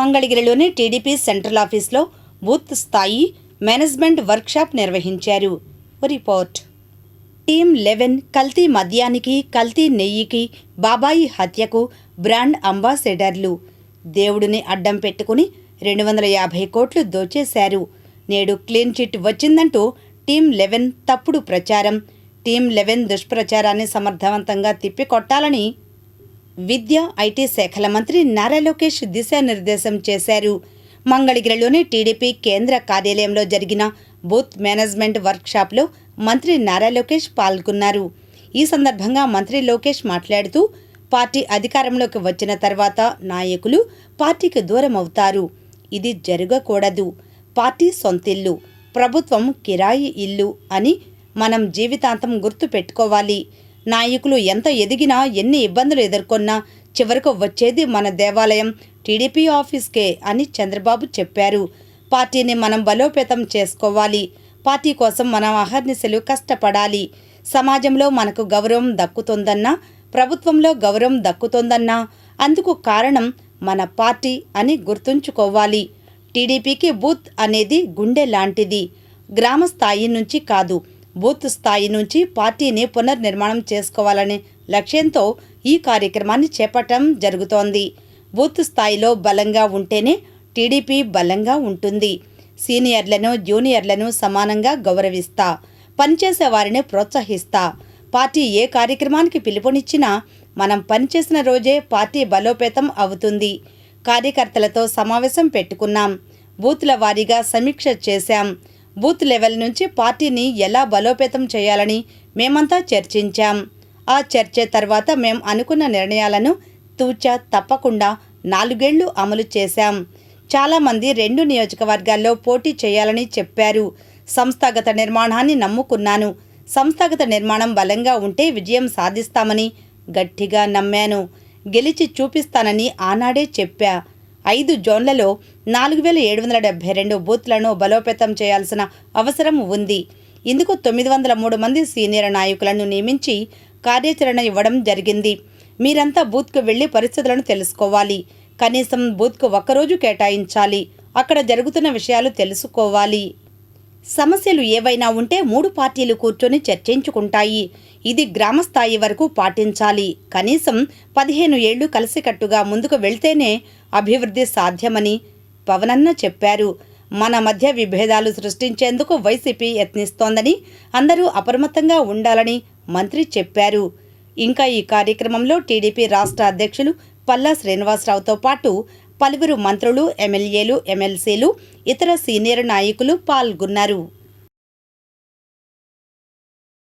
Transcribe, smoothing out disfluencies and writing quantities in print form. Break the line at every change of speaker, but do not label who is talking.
మంగళగిరిలోని TDP central ఆఫీస్లో booth స్థాయి మేనేజ్మెంట్ వర్క్షాప్ నిర్వహించారు. రిపోర్ట్. టీమ్ 11 కల్తీ మద్యానికి, కల్తీ నెయ్యికి, బాబాయి హత్యకు బ్రాండ్ అంబాసిడర్లు. దేవుడిని అడ్డం పెట్టుకుని 250 కోట్లు దోచేశారు. నేడు క్లీన్ చిట్ వచ్చిందంటూ టీమ్ 11 తప్పుడు ప్రచారం. టీమ్ 11 దుష్ప్రచారాన్ని సమర్థవంతంగా తిప్పికొట్టాలని విద్యా, ఐటీ శాఖల మంత్రి నారా లోకేష్ దిశానిర్దేశం చేశారు. మంగళగిరిలోని టీడీపీ కేంద్ర కార్యాలయంలో జరిగిన బూత్ మేనేజ్మెంట్ వర్క్షాప్లో మంత్రి నారా లోకేష్ పాల్గొన్నారు. ఈ సందర్భంగా మంత్రి లోకేష్ మాట్లాడుతూ, పార్టీ అధికారంలోకి వచ్చిన తర్వాత నాయకులు పార్టీకి దూరం అవుతారు. ఇది జరగకూడదు. పార్టీ సొంతిల్లు, ప్రభుత్వం కిరాయి ఇల్లు అని మనం జీవితాంతం గుర్తు పెట్టుకోవాలి. నాయకులు ఎంత ఎదిగినా, ఎన్ని ఇబ్బందులు ఎదుర్కొన్నా చివరకు వచ్చేది మన దేవాలయం టీడీపీ ఆఫీస్కే అని చంద్రబాబు చెప్పారు. పార్టీని మనం బలోపేతం చేసుకోవాలి. పార్టీ కోసం మనం అహర్నిశలు కష్టపడాలి. సమాజంలో మనకు గౌరవం దక్కుతుందన్నా, ప్రభుత్వంలో గౌరవం దక్కుతుందన్నా అందుకు కారణం మన పార్టీ అని గుర్తుంచుకోవాలి. టీడీపీకి బూత్ అనేది గుండె లాంటిది. గ్రామ స్థాయి నుంచి కాదు, బూత్ స్థాయి నుంచి పార్టీని పునర్నిర్మాణం చేసుకోవాలనే లక్ష్యంతో ఈ కార్యక్రమాన్ని చేపట్టడం జరుగుతోంది. బూత్ స్థాయిలో బలంగా ఉంటేనే టీడీపీ బలంగా ఉంటుంది. సీనియర్లను, జూనియర్లను సమానంగా గౌరవిస్తా, పనిచేసే వారిని ప్రోత్సహిస్తా. పార్టీ ఏ కార్యక్రమానికి పిలుపునిచ్చినా మనం పనిచేసిన రోజే పార్టీ బలోపేతం అవుతుంది. కార్యకర్తలతో సమావేశం పెట్టుకున్నాం. బూత్ల వారీగా సమీక్ష చేశాం. బూత్ లెవెల్ నుంచి పార్టీని ఎలా బలోపేతం చేయాలని మేమంతా చర్చించాం. ఆ చర్చ తర్వాత మేం అనుకున్న నిర్ణయాలను తూచా తప్పకుండా 4 ఏళ్లు అమలు చేశాం. చాలామంది 2 నియోజకవర్గాల్లో పోటీ చేయాలని చెప్పారు. సంస్థాగత నిర్మాణాన్ని నమ్ముకున్నాను. సంస్థాగత నిర్మాణం బలంగా ఉంటే విజయం సాధిస్తామని గట్టిగా నమ్మాను. గెలిచి చూపిస్తానని ఆనాడే చెప్పా. 5 జోన్లలో 4772 బూత్లను బలోపేతం చేయాల్సిన అవసరం ఉంది. ఇందుకు 903 మంది సీనియర్ నాయకులను నియమించి కార్యాచరణ ఇవ్వడం జరిగింది. మీరంతా బూత్కు వెళ్లి పరిస్థితులను తెలుసుకోవాలి. కనీసం బూత్కు ఒక్కరోజు కేటాయించాలి. అక్కడ జరుగుతున్న విషయాలు తెలుసుకోవాలి. సమస్యలు ఏవైనా ఉంటే 3 పార్టీలు కూర్చొని చర్చించుకుంటాయి. ఇది గ్రామస్థాయి వరకు పాటించాలి. కనీసం 15 ఏళ్లు కలిసికట్టుగా ముందుకు వెళ్తేనే అభివృద్ధి సాధ్యమని పవనన్న చెప్పారు. మన మధ్య విభేదాలు సృష్టించేందుకు వైసీపీ యత్నిస్తోందని, అందరూ అప్రమత్తంగా ఉండాలని మంత్రి చెప్పారు. ఇంకా ఈ కార్యక్రమంలో టీడీపీ రాష్ట్ర అధ్యక్షులు పల్లా శ్రీనివాసరావుతో పాటు పలువురు మంత్రులు, ఎమ్మెల్యేలు, ఎమ్మెల్సీలు, ఇతర సీనియర్ నాయకులు పాల్గొన్నారు.